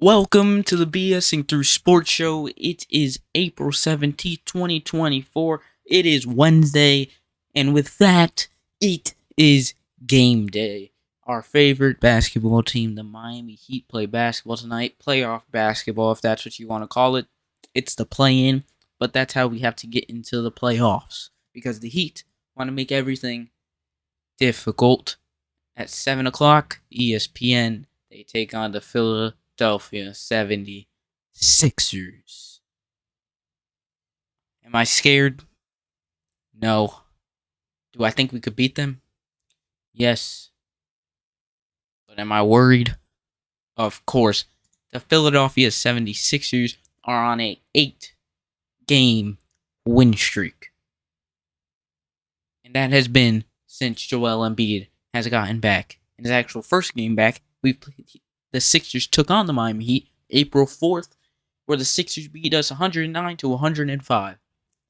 Welcome to the BSing Through Sports Show. It is April 17th, 2024. It is Wednesday, and with that, it is game day. Our favorite basketball team, the Miami Heat, play basketball tonight. Playoff basketball, if that's what you want to call it. It's the play-in, but that's how we have to get into the playoffs, because the Heat want to make everything difficult. At 7 o'clock, ESPN, they take on the Philadelphia 76ers. Am I scared? No. Do I think we could beat them? Yes. But am I worried? Of course. The Philadelphia 76ers are on a 8-game win streak. And that has been since Joel Embiid has gotten back. In his actual first game back, the Sixers took on the Miami Heat April 4th, where the Sixers beat us 109-105.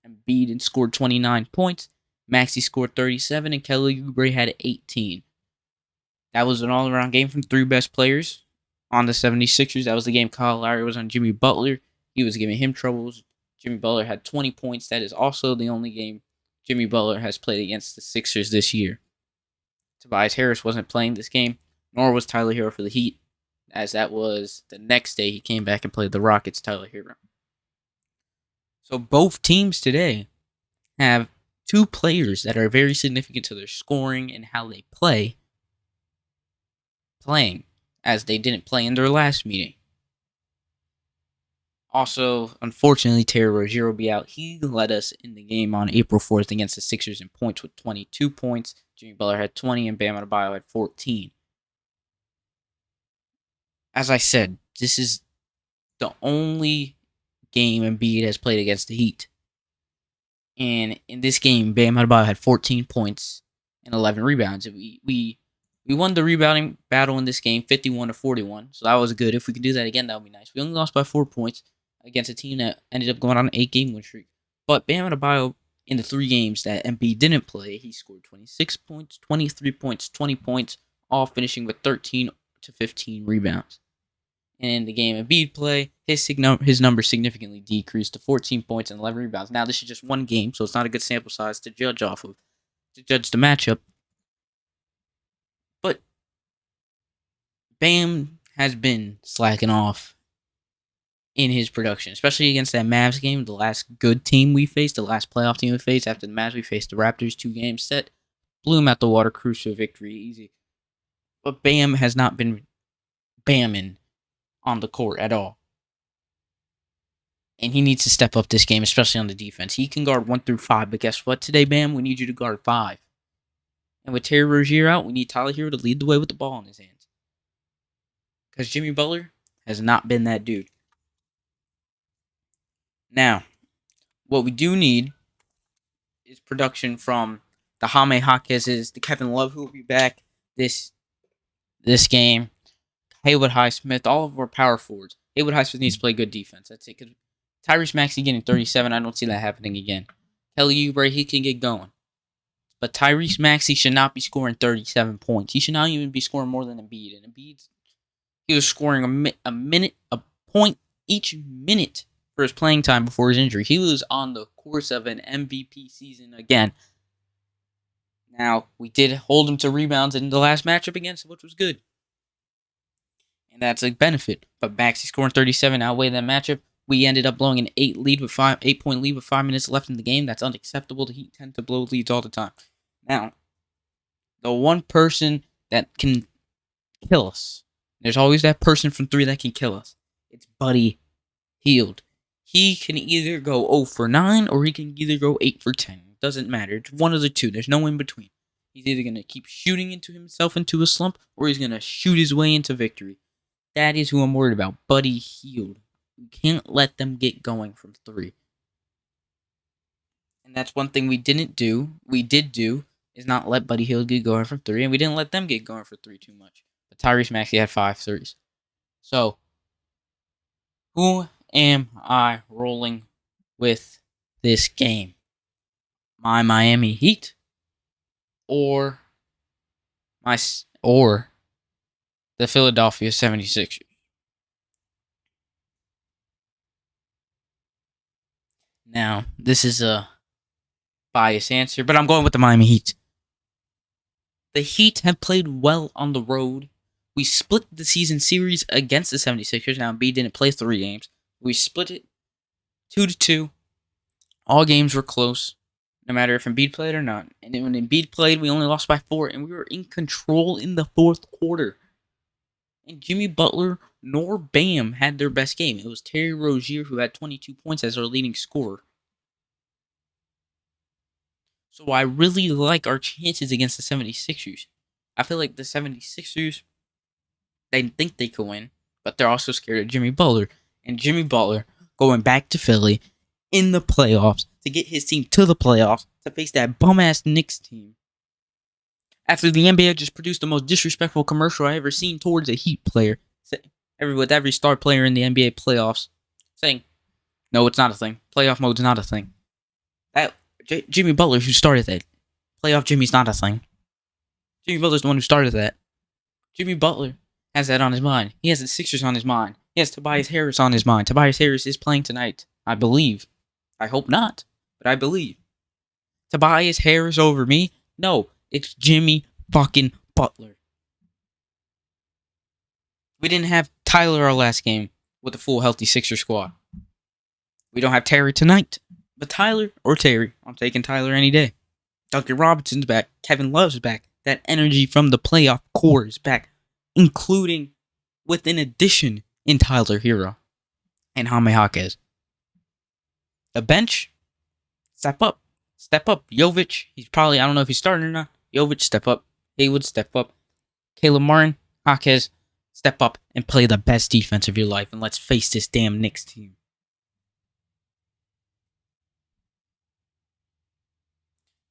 Embiid scored 29 points, Maxey scored 37, and Kelly Oubre had 18. That was an all-around game from three best players on the 76ers. That was the game Kyle Lowry was on Jimmy Butler. He was giving him troubles. Jimmy Butler had 20 points. That is also the only game Jimmy Butler has played against the Sixers this year. Tobias Harris wasn't playing this game, nor was Tyler Hero for the Heat, as that was the next day he came back and played the Rockets' Tyler Hero. So both teams today have two players that are very significant to their scoring and how they play, playing as they didn't play in their last meeting. Also, unfortunately, Terry Rozier will be out. He led us in the game on April 4th against the Sixers in points with 22 points. Jimmy Butler had 20 and Bam Adebayo had 14. As I said, this is the only game Embiid has played against the Heat. And in this game, Bam Adebayo had 14 points and 11 rebounds. We won the rebounding battle in this game, 51-41. So that was good. If we could do that again, that would be nice. We only lost by 4 points against a team that ended up going on an 8-game win streak. But Bam Adebayo, in the 3 games that Embiid didn't play, he scored 26 points, 23 points, 20 points, all finishing with 13 to 15 rebounds. And in the game Embiid play, his numbers significantly decreased to 14 points and 11 rebounds. Now, this is just one game, so it's not a good sample size to judge off of, to judge the matchup. But Bam has been slacking off in his production, especially against that Mavs game, the last good team we faced, the last playoff team we faced. After the Mavs, we faced the Raptors, 2 games set. Blew him out the water, cruise to a victory, easy. But Bam has not been bamming on the court at all. And he needs to step up this game, especially on the defense. He can guard 1 through 5, but guess what today, Bam? We need you to guard 5. And with Terry Rozier out, we need Tyler Hero to lead the way with the ball in his hands. Because Jimmy Butler has not been that dude. Now, what we do need is production from the Jaime Jaquez's, the Kevin Love, who will be back this game. Haywood Highsmith, all of our power forwards. Haywood Highsmith needs to play good defense. That's it. Because Tyrese Maxey getting 37, I don't see that happening again. Kelly Oubre, he can get going. But Tyrese Maxey should not be scoring 37 points. He should not even be scoring more than Embiid. And Embiid, he was scoring a point each minute for his playing time before his injury. He was on the course of an MVP season again. Now, we did hold him to rebounds in the last matchup against him, which was good. And that's a benefit. But Maxey scoring 37 outweighed that matchup. We ended up blowing an 8-point lead with 5 minutes left in the game. That's unacceptable. The Heat tend to blow leads all the time. Now, the one person that can kill us, there's always that person from 3 that can kill us. It's Buddy Hield. He can either go 0 for 9 or he can either go 8 for 10. It doesn't matter. It's one of the two. There's no in between. He's either going to keep shooting himself into a slump or he's going to shoot his way into victory. That is who I'm worried about. Buddy Hield. We can't let them get going from 3. And that's one thing we didn't do. We did do is not let Buddy Hield get going from 3, and we didn't let them get going for 3 too much. But Tyrese Maxey had 5 threes. So, who am I rolling with this game? My Miami Heat or the Philadelphia 76ers? Now, this is a biased answer, but I'm going with the Miami Heat. The Heat have played well on the road. We split the season series against the 76ers. Now, Embiid didn't play 3 games. We split it 2-2. All games were close, no matter if Embiid played or not. And then when Embiid played, we only lost by 4, and we were in control in the fourth quarter. And Jimmy Butler nor Bam had their best game. It was Terry Rozier who had 22 points as our leading scorer. So I really like our chances against the 76ers. I feel like the 76ers, they think they could win, but they're also scared of Jimmy Butler. And Jimmy Butler going back to Philly in the playoffs to get his team to the playoffs to face that bum-ass Knicks team. After the NBA just produced the most disrespectful commercial I ever seen towards a Heat player, with every star player in the NBA playoffs saying, "No, it's not a thing. Playoff mode's not a thing." That Jimmy Butler who started that. Playoff Jimmy's not a thing. Jimmy Butler's the one who started that. Jimmy Butler has that on his mind. He has the Sixers on his mind. He has Tobias Harris on his mind. Tobias Harris is playing tonight, I believe. I hope not, but I believe. Tobias Harris over me? No, it's Jimmy fucking Butler. We didn't have Tyler our last game with a full healthy Sixer squad. We don't have Terry tonight. But Tyler or Terry, I'm taking Tyler any day. Duncan Robinson's back. Kevin Love's back. That energy from the playoff core is back, including with an addition in Tyler Hero and Jaime Jaquez. The bench, step up. Step up. Jovic, he's probably, I don't know if he's starting or not. Jovic, step up. Haywood, step up. Caleb Martin, Jaquez, step up and play the best defense of your life. And let's face this damn Knicks team.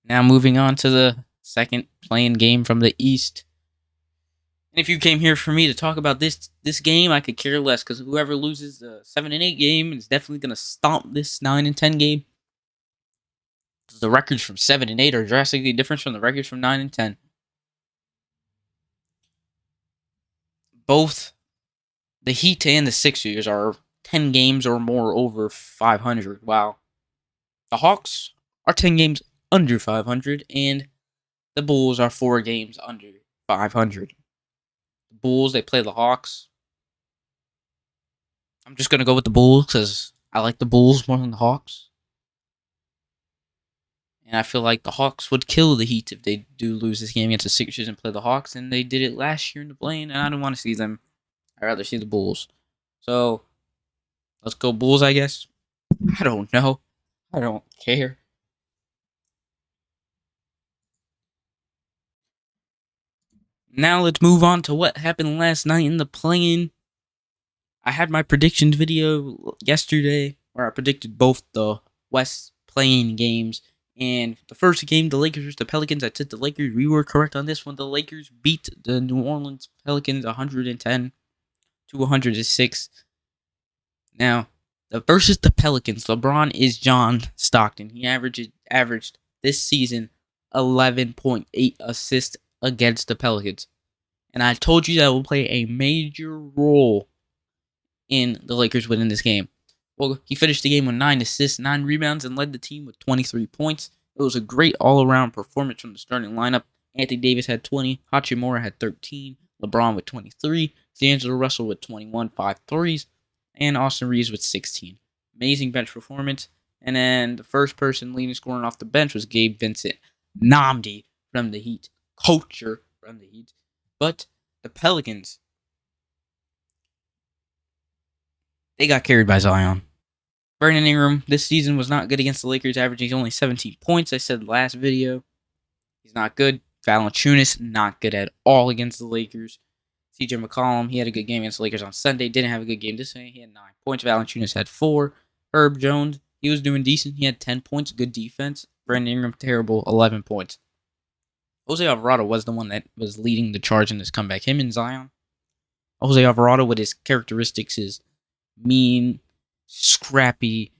Now moving on to the second play-in game from the East. And if you came here for me to talk about this game, I could care less because whoever loses the 7 and 8 game is definitely going to stomp this 9 and 10 game. The records from 7 and 8 are drastically different from the records from 9 and 10. Both the Heat and the Sixers are 10 games or more over 500. Wow. The Hawks are 10 games under 500, and the Bulls are 4 games under 500. The Bulls, they play the Hawks. I'm just going to go with the Bulls because I like the Bulls more than the Hawks. And I feel like the Hawks would kill the Heat if they do lose this game against the Sixers and play the Hawks. And they did it last year in the play-in, and I don't want to see them. I'd rather see the Bulls. So, let's go Bulls, I guess. I don't know. I don't care. Now let's move on to what happened last night in the play-in. I had my predictions video yesterday where I predicted both the West play-in games. And the first game, the Lakers versus the Pelicans, I took the Lakers. We were correct on this one. The Lakers beat the New Orleans Pelicans 110 to 106. Now, versus the Pelicans, LeBron is John Stockton. He averaged this season 11.8 assists against the Pelicans. And I told you that will play a major role in the Lakers winning this game. Well, he finished the game with 9 assists, 9 rebounds, and led the team with 23 points. It was a great all-around performance from the starting lineup. Anthony Davis had 20, Hachimura had 13, LeBron with 23, D'Angelo Russell with 21, 5 threes, and Austin Reeves with 16. Amazing bench performance. And then the first person leading scoring off the bench was Gabe Vincent. Namdi from the Heat. Culture from the Heat. But the Pelicans, they got carried by Zion. Brandon Ingram this season was not good against the Lakers, averaging only 17 points. I said last video. He's not good. Valanciunas, not good at all against the Lakers. CJ McCollum, he had a good game against the Lakers on Sunday. Didn't have a good game this Sunday. He had 9 points. Valanciunas had 4. Herb Jones, he was doing decent. He had 10 points. Good defense. Brandon Ingram, terrible. 11 points. Jose Alvarado was the one that was leading the charge in this comeback. Him and Zion. Jose Alvarado, with his characteristics, his mean, scrappy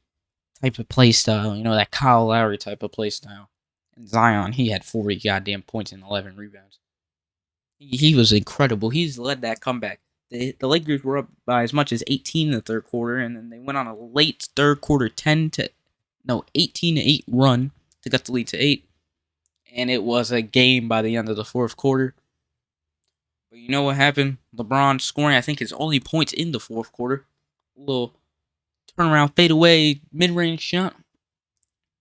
type of play style. You know, that Kyle Lowry type of play style. And Zion, he had 40 goddamn points and 11 rebounds. He was incredible. He's led that comeback. The Lakers were up by as much as 18 in the third quarter, and then they went on a late third quarter 10-9 18-8 run to cut the lead to 8. And it was a game by the end of the fourth quarter. But you know what happened? LeBron scoring, I think, his only points in the fourth quarter. A little turnaround, fadeaway, mid-range shot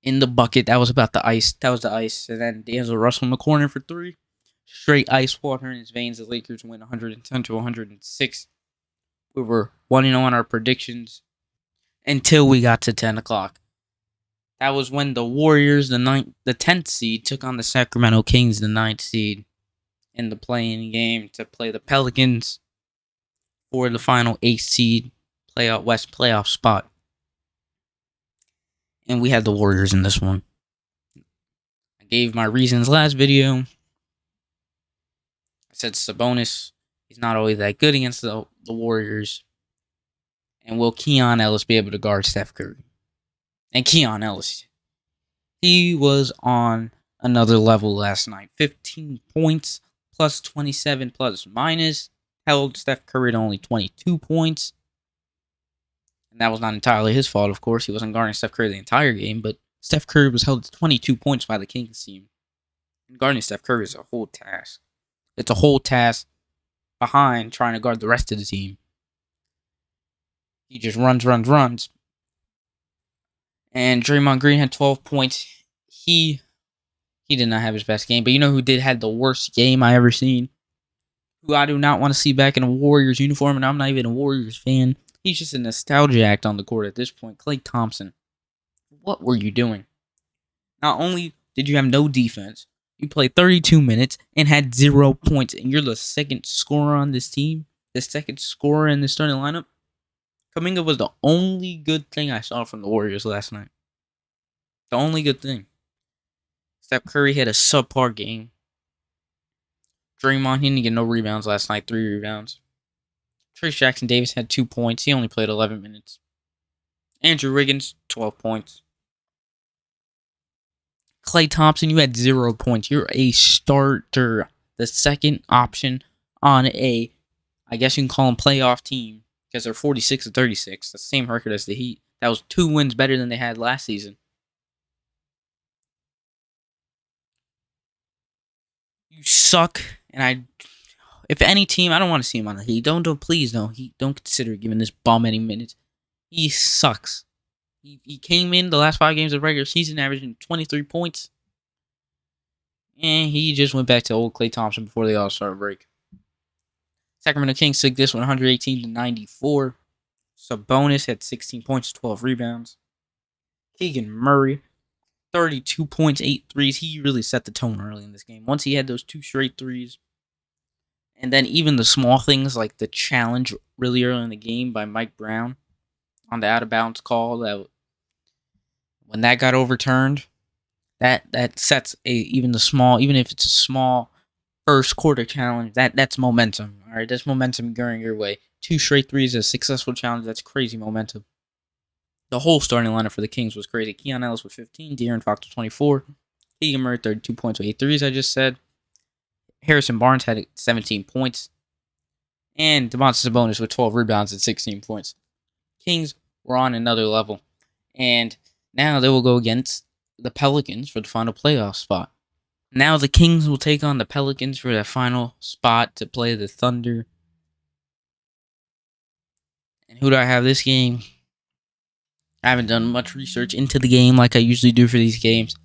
in the bucket. That was about the ice. That was the ice. And then D'Angelo Russell in the corner for 3. Straight ice water in his veins. The Lakers win 110 to 106. We were 1-0 on our predictions until we got to 10 o'clock. That was when the Warriors, the 10th seed, took on the Sacramento Kings, the 9th seed, in the play-in game to play the Pelicans for the final 8th seed West playoff spot. And we had the Warriors in this one. I gave my reasons last video. I said Sabonis, he's not always that good against the Warriors. And will Keon Ellis be able to guard Steph Curry? And Keon Ellis, he was on another level last night. 15 points, plus 27 plus minus. Held Steph Curry to only 22 points. And that was not entirely his fault, of course. He wasn't guarding Steph Curry the entire game, but Steph Curry was held to 22 points by the Kings team. And guarding Steph Curry is a whole task. It's a whole task behind trying to guard the rest of the team. He just runs. And Draymond Green had 12 points. He did not have his best game. But you know who had the worst game I ever seen? Who I do not want to see back in a Warriors uniform, and I'm not even a Warriors fan. He's just a nostalgia act on the court at this point. Klay Thompson. What were you doing? Not only did you have no defense, you played 32 minutes and had 0 points, and you're the second scorer on this team, the second scorer in the starting lineup. Kuminga was the only good thing I saw from the Warriors last night. The only good thing. Steph Curry had a subpar game. Draymond, he didn't get no rebounds last night, 3 rebounds. Trace Jackson Davis had 2 points. He only played 11 minutes. Andrew Wiggins, 12 points. Klay Thompson, you had 0 points. You're a starter. The second option on I guess you can call them playoff team, because they're 46-36. That's the same record as the Heat. That was 2 wins better than they had last season. You suck, and if any team, I don't want to see him on the Heat. Please don't consider giving this bum any minutes. He sucks. He came in the last 5 games of regular season averaging 23 points, and he just went back to old Klay Thompson before the All-Star break. Sacramento Kings took this one 118-94. Sabonis had 16 points, 12 rebounds. Keegan Murray, 32 points, 8 threes. He really set the tone early in this game. Once he had those 2 straight threes, and then even the small things like the challenge really early in the game by Mike Brown on the out-of-bounds call, that when that got overturned, that sets even if it's a small first quarter challenge, that's momentum. All right, that's momentum going your way. 2 straight threes, a successful challenge. That's crazy momentum. The whole starting lineup for the Kings was crazy. Keon Ellis with 15, De'Aaron Fox with 24, Keegan Murray 32 points with 8 threes. I just said. Harrison Barnes had 17 points, and Domantas Sabonis with 12 rebounds and 16 points. Kings were on another level, and now they will go against the Pelicans for the final playoff spot. Now the Kings will take on the Pelicans for that final spot to play the Thunder. And who do I have this game? I haven't done much research into the game like I usually do for these games.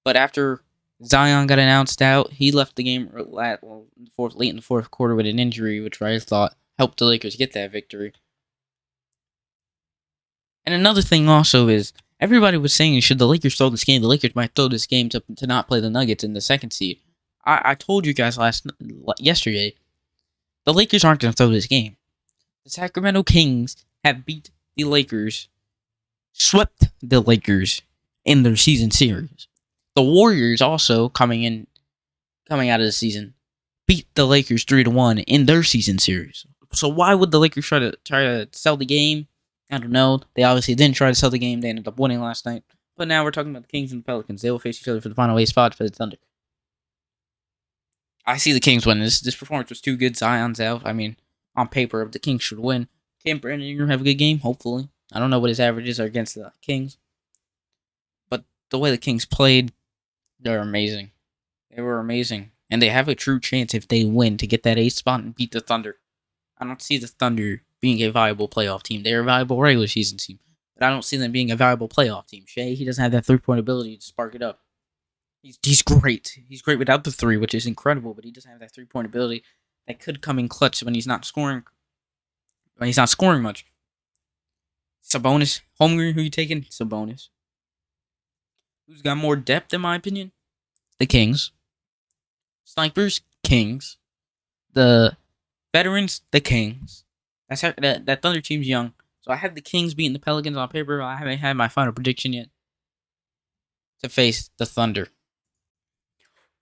But after Zion got announced out, he left the game late in the fourth quarter with an injury, which I thought helped the Lakers get that victory. And another thing also is, everybody was saying, should the Lakers throw this game? The Lakers might throw this game to not play the Nuggets in the second seed. I told you guys yesterday, the Lakers aren't going to throw this game. The Sacramento Kings have beat the Lakers, swept the Lakers in their season series. The Warriors also coming out of the season beat the Lakers 3-1 in their season series. So why would the Lakers try to sell the game? I don't know. They obviously didn't try to sell the game. They ended up winning last night. But now we're talking about the Kings and the Pelicans. They will face each other for the final 8 spots for the Thunder. I see the Kings winning. This performance was too good. Zion's out. I mean, on paper, the Kings should win. Can Brandon Ingram have a good game? Hopefully. I don't know what his averages are against the Kings. the way the Kings played, they're amazing. They were amazing. And they have a true chance if they win to get that 8th spot and beat the Thunder. I don't see the Thunder being a viable playoff team. They're a viable regular season team. But I don't see them being a viable playoff team. Shea, he doesn't have that 3-point ability to spark it up. He's great. He's great without the 3, which is incredible, but he doesn't have that 3-point ability that could come in clutch when he's not scoring much. Sabonis, Holmgren, who you taking? Sabonis. Who's got more depth, in my opinion? The Kings. Snipers, Kings. The veterans, the Kings. That's how, that Thunder team's young. So I have the Kings beating the Pelicans on paper. I haven't had my final prediction yet to face the Thunder.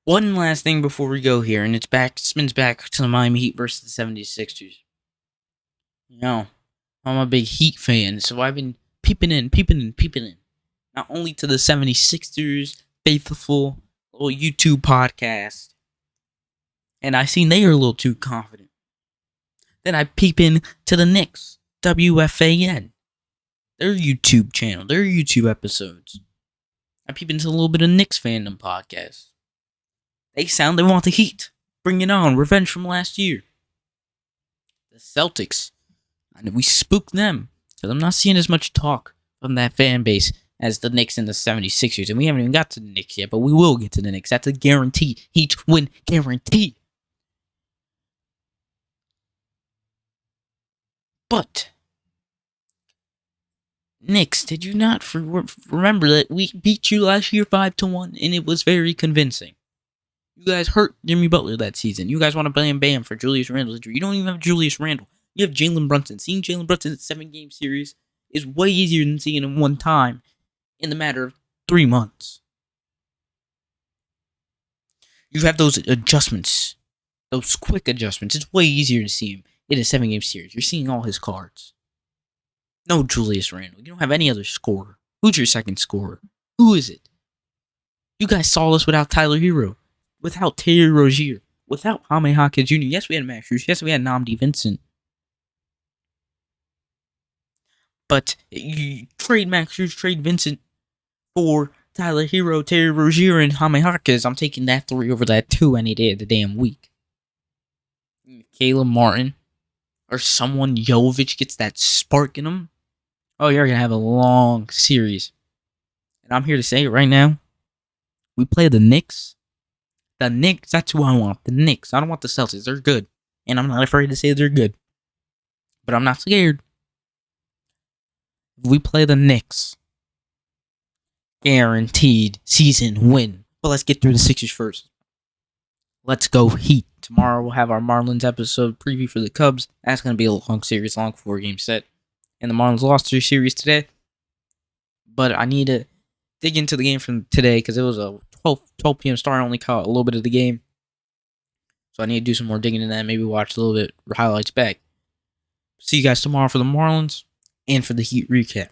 One last thing before we go here, and it spins back to the Miami Heat versus the 76ers. You know, I'm a big Heat fan, so I've been peeping in. Not only to the 76ers faithful little YouTube podcast, and I seen they are a little too confident. Then I peep in to the Knicks, WFAN, their YouTube channel, their YouTube episodes. I peep into a little bit of Knicks fandom podcast. They want the Heat. Bring it on. Revenge from last year. The Celtics. And we spooked them. Because I'm not seeing as much talk from that fan base as the Knicks and the 76ers. And we haven't even got to the Knicks yet, but we will get to the Knicks. That's a guarantee. Heat win guarantee. But Knicks, did you not remember that we beat you last year 5-1, and it was very convincing? You guys hurt Jimmy Butler that season. You guys want to blame Bam for Julius Randle's injury. You don't even have Julius Randle. You have Jalen Brunson. Seeing Jalen Brunson in a 7-game series is way easier than seeing him one time in the matter of 3 months. You have those adjustments, those quick adjustments. It's way easier to see him in a 7-game series. You're seeing all his cards. No Julius Randle. You don't have any other scorer. Who's your second scorer? Who is it? You guys saw this without Tyler Hero. Without Terry Rozier, without Jaime Jaquez Jr. Yes, we had Max Strus. Yes, we had Nnamdi Vincent. But you trade Max Strus, trade Vincent for Tyler Hero, Terry Rozier, and Jaime Jaquez. I'm taking that 3 over that 2 any day of the damn week. Caleb Martin or someone Jovic gets that spark in them. Oh, you're going to have a long series. And I'm here to say it right now. We play the Knicks. The Knicks, that's who I want. The Knicks. I don't want the Celtics. They're good. And I'm not afraid to say they're good. But I'm not scared. If we play the Knicks, guaranteed season win. But let's get through the Sixers first. Let's go Heat. Tomorrow we'll have our Marlins episode preview for the Cubs. That's going to be a long series, long 4-game set. And the Marlins lost their series today. But I need to dig into the game from today because it was a 12 p.m. start. I only caught a little bit of the game. So I need to do some more digging in that. Maybe watch a little bit highlights back. See you guys tomorrow for the Marlins and for the Heat recap.